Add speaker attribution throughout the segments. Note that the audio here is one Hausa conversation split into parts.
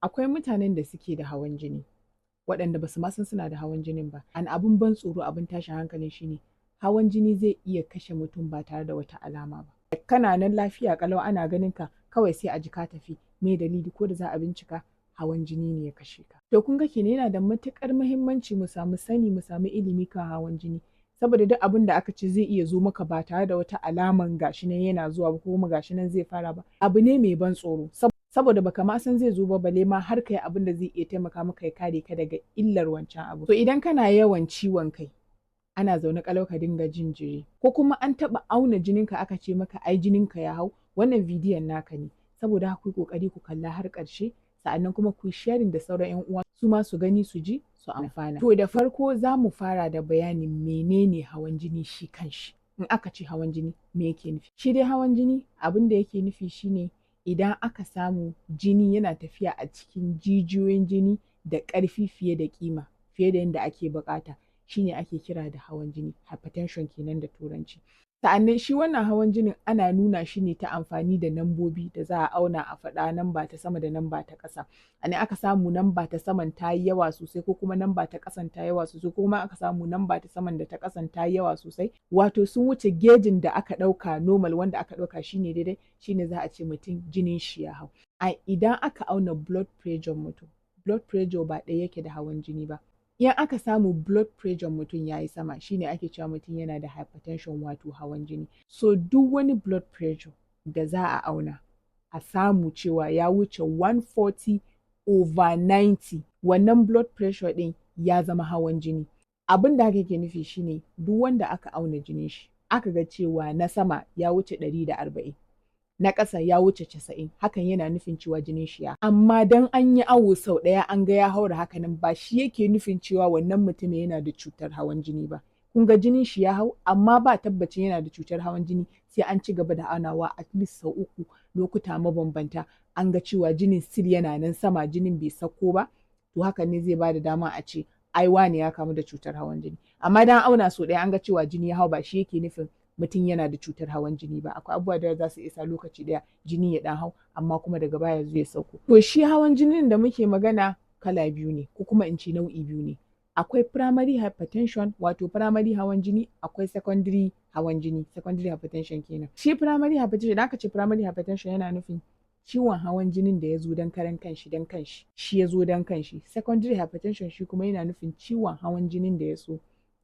Speaker 1: Akwai mutanen da suke da hawan jini, waɗanda ba su ma san suna da hawan jinin ba. Abin ban tsoro, abin tashin hankalin shine hawan jini zai iya kashe mutum ba tare da wata alama ba. Kana nan lafiya ƙalau ana ganin ka kawai sai a ji ka tafi, me dalili? Ko da za a bincika hawan jini ne ya kashe ka. To kun ga kenan yana da matuƙar muhimmanci mu samu sani, mu samu ilimi kan hawan jini. Saboda duk abin da aka ce zai iya zo maka ba tare da wata alaman gashi nan yana zuwa ba, ko kuma gashi nan zai fara ba, abu ne mai ban tsoro. Saboda baka ma san zai zo ba, balle ma har kai abin da zai iya taimaka maka ya kare ka daga illar wancan abu. To idan kana yawan ciwon kai, ana zaune ƙalau ka dinga jin jiri, ko kuma an taɓa auna jininka aka ce maka ai jininka ya hau, wannan bidiyon naka ne. Saboda haka ku yi ƙoƙari ku kalla har ƙarshe, sa'annan kuma ku sharing da sauran 'yan uwa su ma su gani, su ji, su amfana. To da farko za mu fara da bayanin menene hawan jini shi kanshi. In aka ce hawan jini me yake nufi? Shi dai hawan jini abin da yake nufi shine idan aka samu jini yana tafiya a cikin jijiyoyin jini da ƙarfi fiye da ƙima, fiye da yadda ake buƙata, shine ake kira da hawan jini, hypertension kenan da turanci. Sa'annan shi wannan hawan jinin ana nuna shi ne ta amfani da nambobi da za a auna a faɗa namba ta sama da namba ta ƙasa. Anan aka samu namba ta saman ta yi yawa sosai, ko kuma namba ta ƙasan ta yi yawa sosai, ko kuma aka samu namba ta saman da ta ƙasan ta yi yawa sosai, wato sun wuce gejin da aka ɗauka normal, wanda aka ɗauka shine daidai, shine za a ce mutum jinin shi ya hau. Idan aka auna blood pressure mutum, blood pressure ba ɗaya yake da hawan jini ba. Idan aka samu blood pressure mutum ya yi sama, shine ake cewa mutum yana da hypertension, wato hawan jini. So duk wani blood pressure da za a auna a samu cewa ya wuce 140/90, wannan blood pressure ɗin ya zama hawan jini. Abin da haka ke nufi shine duk wanda aka auna jinin shi aka ga cewa na sama ya wuce 140, na ƙasa ya wuce 90, hakan yana nufin cewa jinin shi ya. Amma dan an yi awo sau ɗaya an ga ya haura haka nan, ba shi yake nufin cewa wannan mutumin yana da cutar hawan jini ba. Kun ga jinin shi ya hau, amma ba tabbacin yana da cutar hawan jini, sai an ci gaba da aunawa at least sau 3 lokuta mabambanta, an ga cewa jinin still yana nan sama, jinin bai sauko ba, to hakan ne zai ba da dama a ce ai wane ya kamu da cutar hawan jini. Amma dan auna sau ɗaya an ga cewa jini ya hau, ba shi yake nufin mutum yana da cutar hawan jini ba. Akwai abubuwa da za su isa lokaci ɗaya jini ya ɗan hau, amma kuma daga baya zai sauko. To shi hawan jinin da muke magana kala biyu ne, ko kuma in ce nau'i biyu ne. Akwai primary hypertension, wato primary hawan jini, akwai secondary hawan jini, secondary hypertension kenan. Shi primary hypertension, idan aka ce primary hypertension yana nufin ciwon hawan jinin da ya zo don karan kanshi, shi ya zo don kanshi. Secondary hypertension shi kuma yana nufin ciwon hawan jinin da ya zo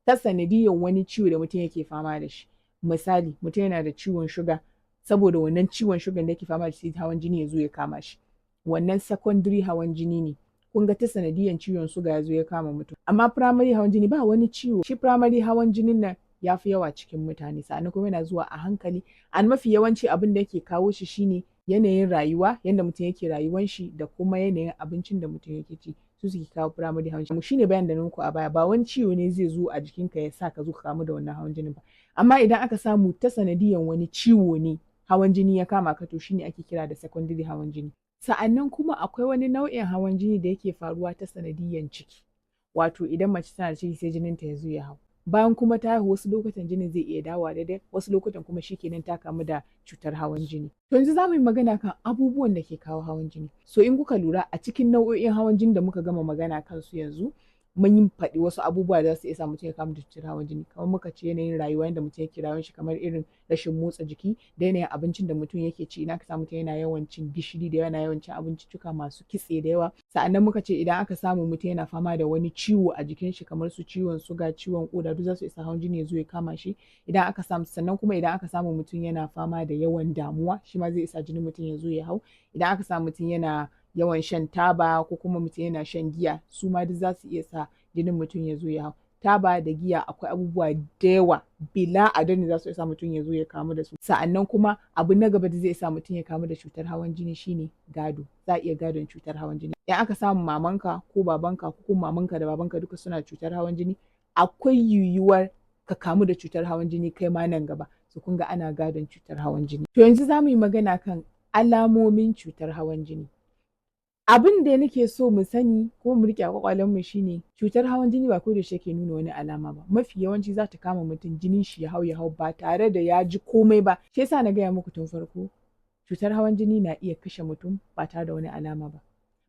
Speaker 1: ta sanadiyyar wani ciwo da mutum yake fama da shi. Misali, mutum yana da ciwon shuga, saboda wannan ciwon shugan da yake fama da shi hawan jini ya zo ya kama shi, wannan secondary hawan jini ne. Kun ga ta sanadiyyar ciwon suga ya zo ya kama mutum. Amma primary hawan jini ba wani ciwo. Shi primary hawan jinin nan ya fi yawa cikin mutane, sannan kuma yana zuwa a hankali. Mafi yawanci abin da yake kawo shi shine yanayin rayuwa, yanda mutum yake rayuwan shi, da kuma yanayin abincin da mutum yake ci, su suke kawo primary hawan jini. Shine bayanin da na muku a baya, ba wani ciwo ne zai zo a jikinka ya sa ka zo ka kamu da wannan hawan jinin ba. Amma idan aka samu ta sanadiyyar wani ciwo ne hawan jini ya kama ka, to shine ake kira da secondary hawan jini. Sa'annan kuma akwai wani nau'in hawan jini da yake faruwa ta sanadiyyar ciki, wato idan mace tana da ciki sai jininta ya zo ya hau. Bayan kuma ta haihu, wasu lokutan jinin zai iya dawowa daidai, wasu lokutan kuma shikenan ta kamu da cutar hawan jini. To yanzu za mu yi magana kan abubuwan da ke kawo hawan jini. So in kuka lura a cikin nau'o'in hawan jini da muka gama magana kansu yanzu, mun yi faɗi wasu abubuwa da za su iya sa mutum ya kamu da cutar hawan jini. Kamar muka ce yanayin rayuwa yanda mutum yake rayuwar shi, kamar irin rashin motsa jiki, da yanayin abincin da mutum yake ci. Idan aka samu mutum yana yawan cin gishiri da yawa, yana yawan cin abinciccuka masu kitse da yawa. Sa'annan muka ce idan aka samu mutum yana fama da wani ciwo a jikin shi, kamar su ciwon suga, ciwon ƙoda, duk za su isa hawan jini ya zo ya kama shi. Idan aka samu, sannan kuma idan aka samu mutum yana fama da yawan damuwa, shi ma zai isa jinin mutum ya zo ya hau. Idan aka samu mutum yana yawan shan taba, ko kuma mutum yana shan giya, su ma duk za su iya sa jinin mutum ya zo ya hau. Taba da giya akwai abubuwa da yawa bila adadin za su sa mutum ya zo ya kamu da su. Sa'annan kuma abu na gaba da zai sa mutum ya kamu da cutar hawan jini shine gado. Za a iya gadon cutar hawan jini. Idan aka samu mamanka ko babanka, ko kuma mamanka da babanka duka suna cutar hawan jini, akwai yiwuwar ka kamu da cutar hawan jini kai ma nan gaba. So kun ga ana gadon cutar hawan jini. To yanzu za mu yi magana kan alamomin cutar hawan jini. Abin da nake so mu sani ko mu riƙe a ƙwaƙwalenmu shine cutar hawan jini ba ko da yaushe yake nuna wani alama ba. Mafi yawanci za ta kama mutum jinin shi ya hau ba tare da ya ji komai ba. Shi yasa na gaya muku tun farko, cutar hawan jini na iya kashe mutum ba tare da wani alama ba.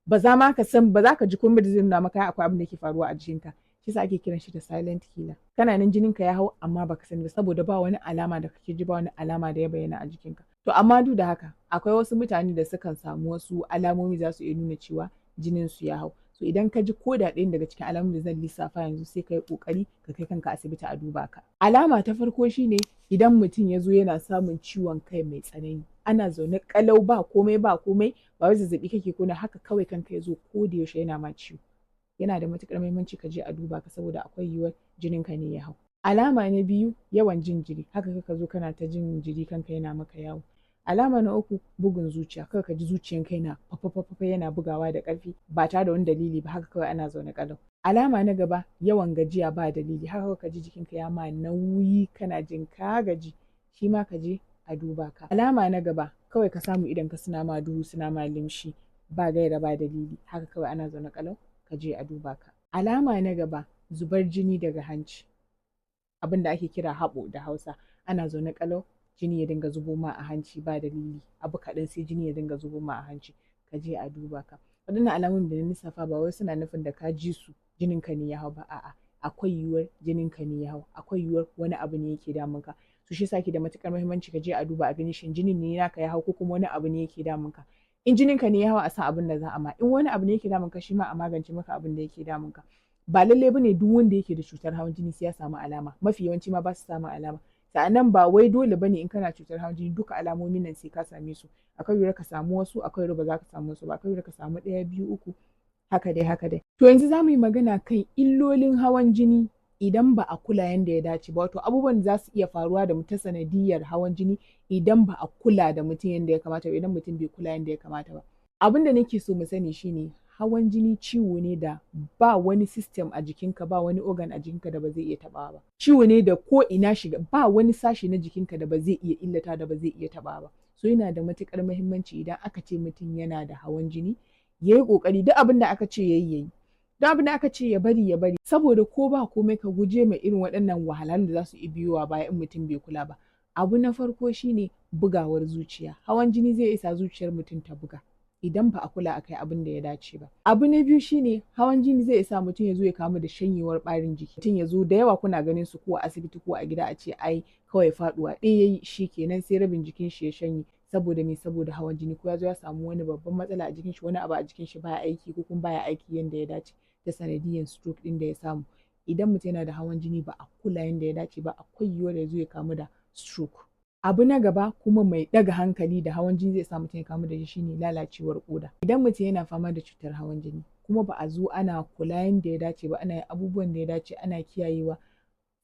Speaker 1: ba za ka ji komai da zai nuna maka akwai abin da ke faruwa a jikinka. Shi yasa ake kiran shi da silent killer. Kana nan jininka ya hau amma baka sani ba saboda ba wani alama da kake ji, ba wani alama da ya bayyana a jikinka. To amma duk da haka akwai wasu mutane da sukan samu wasu alamomi za su iya nuna cewa jinin su ya hau. So idan ka ji ko da ɗayan daga cikin alamomin da zan lissafa yanzu sai ka yi ƙoƙari ka kai kanka asibiti a duba ka. Alama ta farko shine idan mutum ya zo yana samun ciwon kai mai tsanani, ana zaune ƙalau ba komai ba wai zazzaɓi kake ko haka kawai kanka ya zo ko da yaushe yana ma ciwo. Yana da matuƙar muhimmanci ka je a duba ka saboda akwai yiwuwar jininka ne ya hau. Alama na biyu yawan jin jiri, haka ka zo kana ta jin jiri kanka yana maka yawo. Alama na uku bugun zuciya, kawai ka ji zuciyanka yana fafafafa yana bugawa da ƙarfi ba tare da wani dalili ba, haka kawai ana zaune ƙalau. Alama na gaba yawan gajiya ba dalili, haka ka ji jikinka ya ma nauyi kana jin ka gaji, shi ma ka je a duba ka. Alama na gaba kawai ka samu idonka suna ma duhu suna ma limshi ba gaira ba dalili, haka kawai ana zaune ƙalau ka je a duba ka. Alama na gaba zubar jini daga hanci, abin da ake kira haɓo da Hausa, ana zaune ƙalau jini ya dinga zubo ma a hanci ba dalili, abu kaɗan sai jini ya dinga zubo ma a hanci, ka je a duba ka. Waɗannan alamomin da na lissafa ba wai suna nufin da ka ji su jininka ne ya hau ba, a'a akwai yiwuwar jininka ne ya hau, akwai yiwuwar wani abu ne yake damunka. So shi yasa ke da matuƙar muhimmanci ka je a duba a gani shin jinin ne naka ya hau ko kuma wani abu ne yake damunka. In jininka ne ya hau a san abin da za a ma, in wani abu ne yake damunka shi ma a magance maka abin da yake damunka. Ba lallai bane duk wanda yake da cutar hawan jini sai ya samu alama, mafi yawanci ma ba su samun alama. Sa'annan ba wai dole bane in kana cutar hawan jini duka alamomin nan sai ka same su, akwai yiwuwar ka samu wasu, akwai yiwuwar ba za ka samu wasu ba, akwai yiwuwar ka samu ɗaya, biyu, uku, haka dai. To yanzu za mu yi magana kan illolin hawan jini idan ba a kula yanda ya dace ba, wato abubuwan da za su iya faruwa da mutum sanadiyyar hawan jini idan ba a kula da mutum yanda ya kamata ba, idan mutum bai kula yanda ya kamata ba. Abin da nake so mu sani shine hawan jini ciwo ne da ba wani system a jikinka, ba wani organ a jikinka da ba zai iya taɓawa ba. Ciwo ne da ko ina shiga, ba wani sashi na jikinka da ba zai iya illata da ba zai iya taɓawa ba. So yana da matuƙar muhimmanci idan aka ce mutum yana da hawan jini ya yi ƙoƙari duk abin da aka ce ya yi, duk abin da aka ce ya bari, saboda ko ba komai ka guje ma irin waɗannan wahalhalun da za su iya biyowa baya in mutum bai kula ba. Abu na farko shine bugawar zuciya, hawan jini zai isa zuciyar mutum ta buga idan ba a kula akai abin da ya dace ba. Abu na biyu shine hawan jini zai sa mutum ya zo ya kamu da shanyewar ɓarin jiki. Mutum ya zo da yawa kuna ganin su ko a asibiti ko a gida a ce ai kawai faɗuwa ɗaya yayi shi kenan sai rabin jikin shi ya shanye. Saboda me? Saboda hawan jini, ko ya zo ya samu wani babban matsala a jikin shi, wani abu a jikin shi baya aiki ko kuma baya aiki yanda ya dace ta sanadiyyar stroke ɗin da ya samu. Idan mutum yana da hawan jini ba a kula yanda ya dace ba akwai yiwuwar ya zo ya kamu da stroke. Abu na gaba kuma mai ɗaga hankali da hawan jini zai sa mutum ya kamu da shi shine lalacewar ƙoda. Idan mutum yana fama da cutar hawan jini kuma ba a zo ana kula yanda ya dace ba, ana yin abubuwan da ya dace, ana kiyayewa,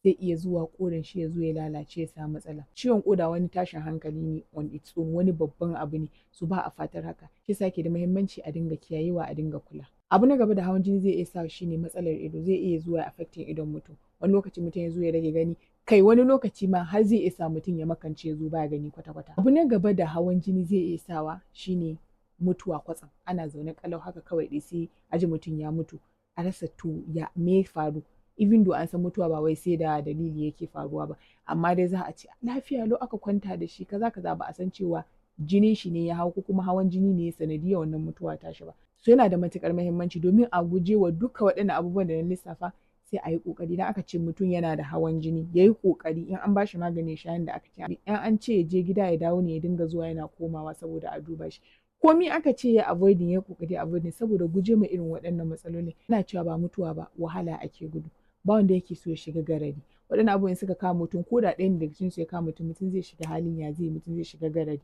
Speaker 1: zai iya zuwa ƙodan shi ya zo ya lalace ya samu matsala. Ciwon ƙoda wani tashin hankali ne on its own, wani babban abu ne, so ba a fatar haka. Shi yasa ke da muhimmanci a dinga kiyayewa, a dinga kula. Abu na gaba da hawan jini zai iya sa shine matsalar ido, zai iya zuwa affecting idon mutum. Wani lokaci mutum ya zo ya rage gani, kai wani lokaci ma har zai iya sa mutum ya makance, ya zo baya gani kwata-kwata. Abu na gaba da hawan jini zai iya sawa shine mutuwa kwatsam, ana zaune ƙalau haka kawai dai sai a ji mutum ya mutu, a rasa to ya me faru. Even though an san mutuwa ba wai sai da dalili yake faruwa ba, amma dai za a ce lafiya lau aka kwanta da shi kaza ba a san cewa jinin shi ne ya hau ko kuma hawan jini ne sanadiyyar wannan mutuwa tashi ba. So yana da matuƙar muhimmanci domin a guje wa duka waɗannan abubuwan da na lissafa, sai a yi ƙoƙari idan aka ce mutum yana da hawan jini ya yi ƙoƙari in an ba shi magani ya sha yanda aka ce, in an ce ya je gida ya dawo ne ya dinga zuwa yana komawa saboda a duba shi. Komi aka ce ya avoiding ya ƙoƙari avoiding saboda guje ma irin waɗannan matsaloli. Ana cewa ba mutuwa ba wahala ake gudu, ba wanda yake so ya shiga garari. Waɗannan abubuwan suka kama mutum ko da ɗayan daga cikin su ya kama mutum zai shiga halin ya zai, mutum zai shiga garari.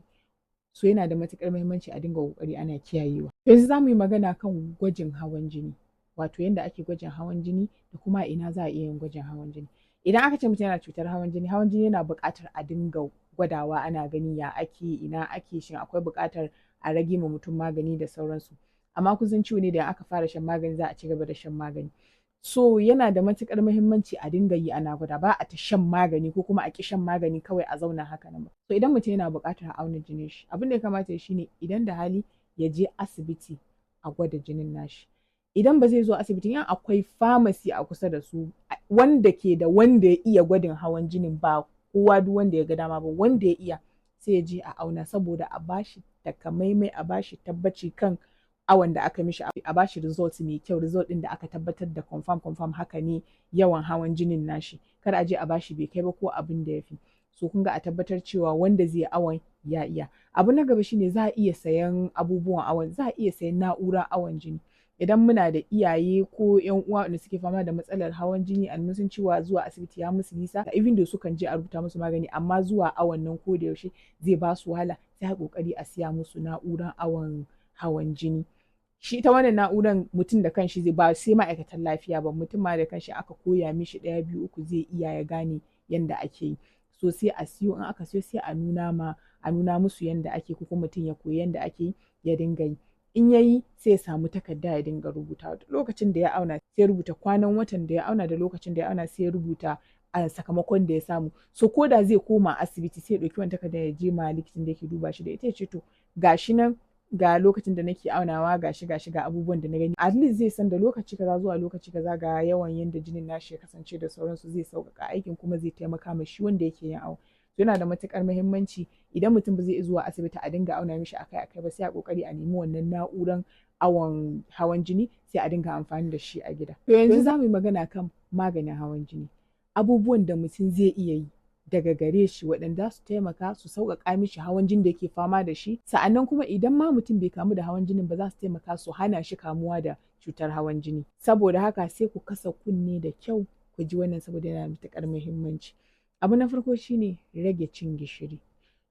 Speaker 1: So yana da matuƙar muhimmanci a dinga ƙoƙari ana kiyayewa. Yanzu za mu yi magana kan gwajin hawan jini, wato yanda ake gwajin hawan jini da kuma ina za a iya yin gwajin hawan jini. Idan aka ce mutum yana cutar hawan jini yana buƙatar a dinga gwadawa ana gani ya ake, ina ake, shin akwai buƙatar a rage ma mutum magani da sauransu. Amma kun san ciwo ne da aka fara shan magani za a ci gaba da shan magani. So yana da matuƙar muhimmanci a dinga yi ana gwada, ba a ta shan magani ko kuma a ƙi shan magani kawai a zauna haka nan ba. So idan mutum yana buƙatar a auna jinin shi, abin da ya kamata ya shine idan da hali ya je asibiti a gwada jinin nashi. Idan ba zai zo asibiti, in akwai pharmacy a kusa da su wanda ke da wanda ya iya gwadin hawan jinin, ba kowa duk wanda ya ga dama ba, wanda ya iya sai ya je a auna saboda a bashi takamaimai, a bashi tabbaci kan awon da aka mishi a bashi result mai kyau, result ɗin da aka tabbatar da confirm haka ne yawan hawan jinin nashi, kar a je a bashi bai kai ba ko abin da ya fi. So kun ga a tabbatar cewa wanda zai awon ya iya. Abu na gaba shine za a iya sayan abubuwan awon, za a iya sayan na'urar awon jini. Idan muna da iyaye ko ƴan uwa da suke fama da matsalar hawan jini a sun cewa zuwa asibiti ya musu nisa, even though sukan je a rubuta musu magani, amma zuwa awon nan ko da yaushe zai ba su wahala, sai a ƙoƙari a siya musu na'urar awon hawan jini. Shi ta wannan na'uran mutum da kanshi zai, ba sai ma'aikatan lafiya ba, mutum ma da kanshi aka koya mishi ɗaya biyu uku zai iya ya gane yanda ake yi. So sai a siyo, in aka siyo sai a nuna musu yanda ake, ko kuma mutum ya koyi yanda ake yi ya dinga yi. In ya yi sai ya samu takarda ya dinga rubutawa. Lokacin da ya auna sai ya rubuta kwanan watan da ya auna da lokacin da ya auna, sai ya rubuta a sakamakon da ya samu. So ko da zai koma asibiti sai ya ɗauki wannan takarda ya je ma likitan da yake duba shi da ita, ya ce to gashi nan ga lokacin da nake aunawa, gashi ga abubuwan da na gani. At least zai san da lokaci kaza zuwa lokaci kaza ga yawan yanda jinin nashi ya kasance da sauransu, zai sauƙaƙa aikin kuma zai taimaka ma shi wanda yake yin awon. Yana da matuƙar muhimmanci idan mutum ba zai iya zuwa asibiti a dinga auna mishi akai-akai ba, sai a ƙoƙari a nemi wannan na'uran awon hawan jini sai a dinga amfani da shi a gida. To yanzu za mu yi magana kan maganin hawan jini. Abubuwan da mutum zai iya yi daga gare shi waɗanda su taimaka su sauƙaƙa mishi hawan jinin da yake fama da shi. Sa'annan kuma idan ma mutum bai kamu da hawan jinin ba, za su taimaka su hana shi kamuwa da cutar hawan jini. Saboda haka sai ku kasa kunne da kyau ku ji wannan, saboda yana da matuƙar muhimmanci. Abu na farko shine rage cin gishiri.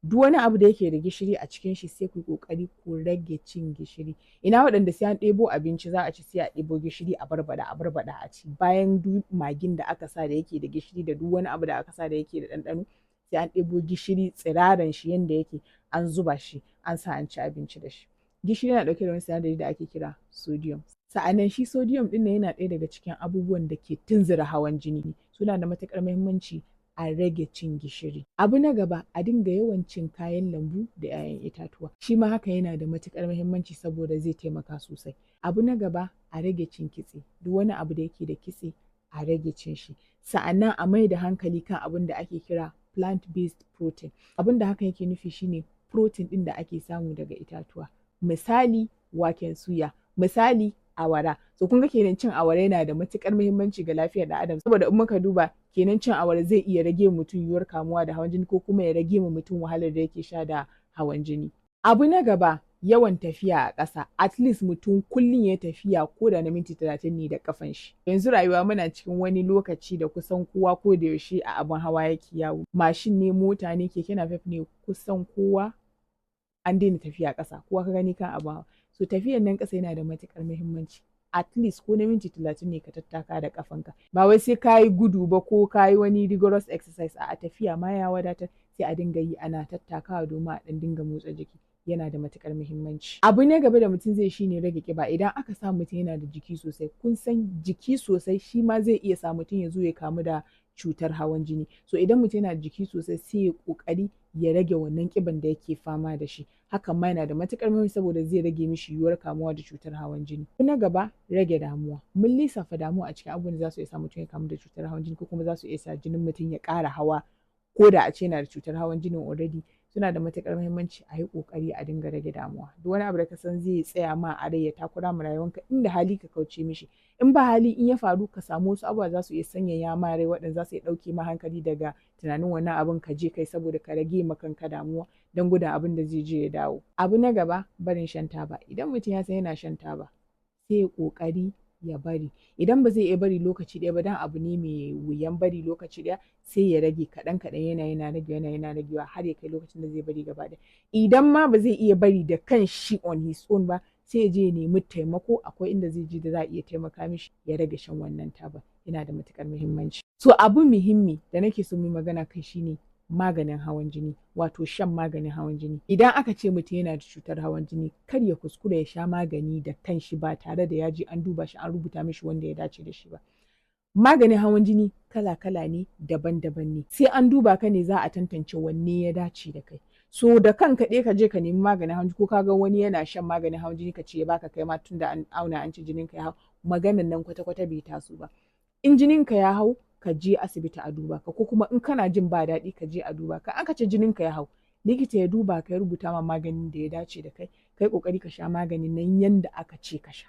Speaker 1: Duk wani abu da yake da gishiri a cikin shi sai ku yi ƙoƙari ku rage cin gishiri. Ina waɗanda sai an ɗebo abinci za a ci sai a ɗebo gishiri a barbaɗa a ci, bayan duk magin da aka sa da yake da gishiri da duk wani abu da aka sa da yake da ɗanɗano, sai an ɗebo gishiri tsiraran shi yanda yake an zuba shi an sa an ci abinci da shi. Gishiri yana ɗauke da wani sinadari da ake kira sodium. Sa'annan shi sodium ɗin nan yana ɗaya daga cikin abubuwan da ke tunzura hawan jini. Suna da matuƙar muhimmanci a rage cin gishiri. Abu na gaba, a dinga yawan cin kayan lambu da 'ya'yan itatuwa. Shi ma haka yana da matuƙar muhimmanci saboda zai taimaka sosai. Abu na gaba, a rage cin kitse. Duk wani abu da yake da kitse a rage cin shi. Sa'annan a mai da hankali kan abin da ake kira plant-based protein. Abin da haka yake nufi shine protein ɗin da ake samu daga itatuwa. Misali waken suya, misali awara. So kun ga kenan cin awara yana da matuƙar muhimmanci ga lafiyar ɗan adam, saboda in muka duba kenan cin awara zai iya rage mutum yiwuwar kamuwa da hawan jini, ko kuma ya rage ma mutum wahalar da yake sha da hawan jini. Abu na gaba, yawan tafiya a ƙasa. At least mutum kullum ya tafiya ko da na minti 30 ne da ƙafan shi. Yanzu rayuwa muna cikin wani lokaci da kusan kowa ko da yaushe a abin hawa yake yawo. Mashin ne, mota ne, keke napep ne, kusan kowa an daina tafiya ƙasa, kowa ka gani kan abin hawa. So tafiyan nan ƙasa yana da matuƙar muhimmanci. At least ko na minti 30 ne ka tattaka da ƙafanka. Ba wai sai ka yi gudu ba ko ka yi wani rigorous exercise, a tafiya ma ya wadatar, sai a dinga yi ana tattakawa domin a ɗan dinga motsa jiki. Yana da matuƙar muhimmanci. Abu na gaba da mutum zai shi ne rage ƙiba. Idan aka sa mutum yana da jiki sosai, kun san jiki sosai shi ma zai iya sa mutum ya zo ya kamu da cutar hawan jini. So idan mutum yana da jiki sosai sai ya ƙoƙari ya rage wannan ƙiban da yake fama da shi. Hakan ma yana da matuƙar muhimmanci saboda zai rage mishi yiwuwar kamuwa da cutar hawan jini. Na gaba, rage damuwa. Mun lissafa damuwa a cikin abubuwan da za su iya sa mutum ya kamu da cutar hawan jini, ko kuma za su iya sa jinin mutum ya ƙara hawa ko da a ce yana da cutar hawan jinin already. Suna da matuƙar muhimmanci a yi ƙoƙari a dinga rage damuwa. Duk wani abu da ka san zai tsaya ma a rai ya takura ma rayuwanka, inda hali ka kauce mishi. In ba hali, in ya faru ka samu wasu abubuwa za su iya sanyaya ma rai, waɗanda za su iya ɗauke ma hankali daga tunanin wannan abin ka je kai, saboda ka rage ma kanka damuwa don gudun abin da zai je ya dawo. Abu na gaba, barin shan taba. Idan mutum ya san yana shan taba, sai ya ƙoƙari ya bari. Idan ba zai iya bari lokaci ɗaya ba, dan abu ne mai wuyan bari lokaci ɗaya, sai ya rage kaɗan yana ragewa har ya kai lokacin da zai bari gaba ɗaya. Idan ma ba zai iya bari da kan shi on his own ba, sai ya je ya nemi taimako. Akwai inda zai je da za a iya taimaka mishi ya rage shan wannan taba. Yana da matuƙar muhimmanci. So abu muhimmi da nake so mu yi magana kai shine maganin hawan jini, wato shan maganin hawan jini. Idan aka ce mutum yana da cutar hawan jini, kar ya kuskura ya sha magani da kanshi ba tare da ya je an duba shi an rubuta mishi wanda ya dace da shi ba. Maganin hawan jini kala-kala ne, daban-daban ne. Sai an duba ka ne za a tantance wanne ya dace da kai. So da kanka ɗaya ka je ka nemi maganin hawan jini, ko ka ga wani yana shan maganin hawan jini ka ce ya baka kai ma tun da an auna an ce jininka ya hau, maganan nan kwata-kwata bai taso ba. In jininka ya hau, ka je asibiti a duba ka, ko kuma in kana jin ba daɗi ka je a duba ka. Aka ce jininka ya hau, likita ya duba ka, ya rubuta ma maganin da ya dace da kai, kai kokari ka sha maganin nan yanda aka ce ka sha.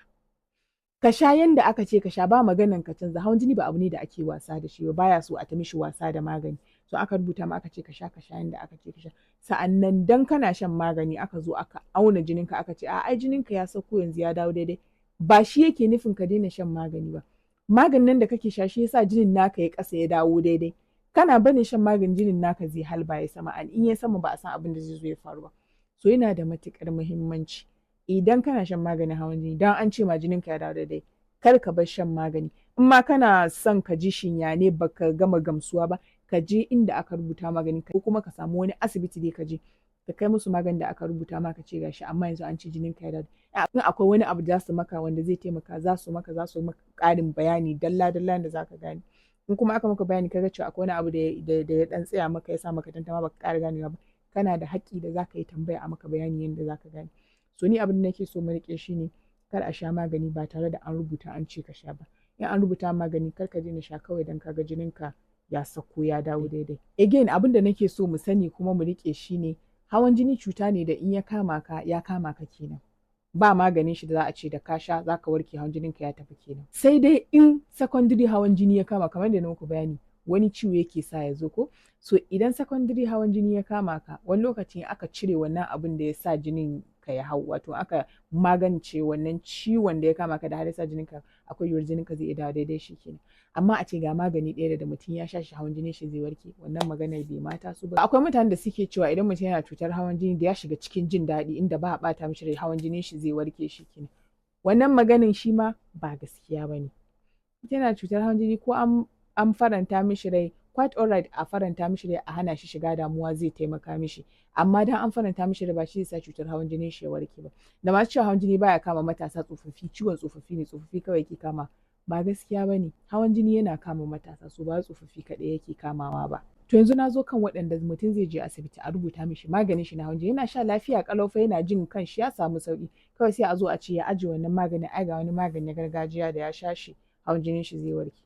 Speaker 1: Ka sha yanda aka ce ka sha, ba maganan ka canza. Hawan jini ba abu ne da ake wasa da shi ba, baya so a ta mishi wasa da magani. So aka rubuta ma aka ce ka sha yanda aka ce ka sha. Sa'annan dan kana shan magani aka zo aka auna jininka aka ce ai jininka ya sauko yanzu ya dawo daidai, ba shi yake nufin ka daina shan magani ba. Maganin nan da kake sha shi yasa jinin naka ya ƙasa ya dawo daidai. Kana barin shan magani jinin naka zai halba ya sama, in ya sama ba a san abin da zai zo ya faru ba. So yana da matuƙar muhimmanci idan kana shan maganin hawan jini dan an ce ma jininka ya dawo daidai, kar ka bar shan magani. In ma kana son ka ji shinya ne baka gama gamsuwa ba, ka je inda aka rubuta magani ko kuma ka samu wani asibiti dai ka je ka kai musu maganin da aka rubuta maka ce gashi amma yanzu an ce jininka ya dawo. In akwai wani abu da za su maka wanda zai taimaka za su maka ƙarin bayani dalla-dalla da za ka gane. In kuma aka maka bayani kaga cewa akwai wani abu da ya dan tsaya maka ya sa maka tantama baka ƙara ganewa ba, kana da haƙƙi da za ka yi tambaya a maka bayani yanda za ka gane. So ni abin da nake so mu riƙe shi ne kar a sha magani ba tare da an rubuta an ce ka sha ba. In an rubuta magani kar ka daina sha kawai dan kaga jininka ya sauko ya dawo daidai. Again abin da nake so mu sani kuma mu riƙe shi ne hawan jini cuta ne da in ya kama ka kenan. Ba maganin shi da za a ce da ka sha za ka warke hawan jininka ya tafi kenan. Sai dai in secondary hawan jini ya kama kamar da na muku bayani wani ciwo yake sa ya zo ko. So idan secondary hawan jini ya kama ka wani lokacin aka cire wannan abin da ya sa jinin ka ya hau, wato aka magance wannan ciwon da ya kama ka da har ya sa jinin ka akwai yiwuwar jinin ka zai iya dawo daidai shi kenan. Amma a ce ga magani ɗaya da mutum ya sha shi hawan jinin shi zai warke, wannan maganar bai mata su ba. Akwai mutanen da suke cewa idan mutum yana cutar hawan jini da ya shiga cikin jin daɗi inda ba a ɓata mishi rai hawan jinin shi zai warke shi kenan. Wannan maganin shi ma ba gaskiya ba ne. Mutum yana cutar hawan jini ko an faranta mishi rai, quite alright a faranta mishi rai a hana shi shiga damuwa zai taimaka mishi. Amma dan an faranta mishi rai ba shi zai sa cutar hawan jinin shi ya warke ba. Da masu cewa hawan jini baya kama matasa tsofaffi, ciwon tsofaffi ne, tsofaffi kawai yake kama, ba gaskiya ba ne. Hawan jini yana kama matasa, so ba tsofaffi kaɗai yake kamawa ba. To yanzu na zo kan waɗanda mutum zai je asibiti a rubuta mishi maganin shi na hawan jini, yana sha lafiya ƙalau fa yana jin kan shi ya samu sauƙi, kawai sai a zo a ce ya ajiye wannan maganin, ai ga wani magani na gargajiya da ya sha shi hawan jinin shi zai warke.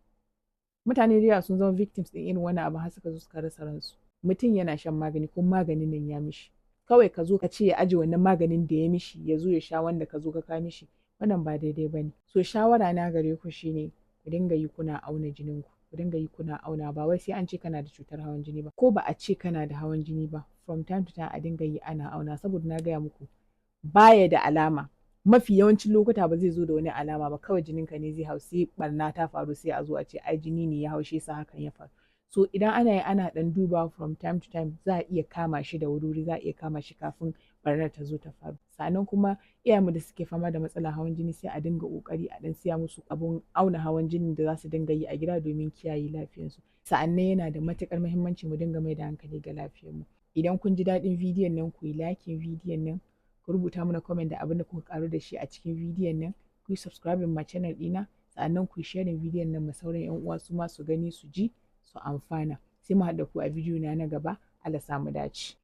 Speaker 1: Mutane da yawa sun zama victims ɗin irin wannan abu har suka zo suka rasa ransu. Mutum yana shan magani kuma maganin nan ya mishi, kawai ka zo ka ce ya ajiye wannan maganin da ya mishi ya zo ya sha wanda ka zo ka kawo mishi, wannan ba daidai ba ne. So shawara na gare ku shine ku dinga yi kuna auna jinin ku dinga yi kuna auna, ba wai sai an ce kana da cutar hawan jini ba, ko ba a ce kana da hawan jini ba, from time to time a dinga yi ana auna, saboda na gaya muku baya da alama. Mafi yawancin lokuta ba zai zo da wani alama ba, kawai jininka ne zai hau sai barna ta faru sai a zo a ce ai jini ne ya hau shi yasa hakan ya faru. So idan ana yi ana ɗan duba from time to time za a iya kama shi da wuri, za a iya kama shi kafin barnar ta zo ta faru. Sannan kuma iyayenmu da suke fama da matsalar hawan jini sai a dinga ƙoƙari a ɗan siya musu abun auna hawan jinin da za su dinga yi a gida domin kiyaye lafiyarsu. Sa'annan yana da matuƙar muhimmanci mu dinga mai da hankali ga lafiyarmu. Idan kun ji daɗin bidiyon nan ku yi liking bidiyon nan, ku rubuta mana comment da abin da kuka ƙaru da shi a cikin bidiyon nan, ku yi subscribing ma channel ɗina, sa'annan ku yi sharing bidiyon nan ma sauran 'yan uwa su ma su gani su ji su amfana. Sai mu haɗa ku a bidiyo na gaba. Allah sa mu dace.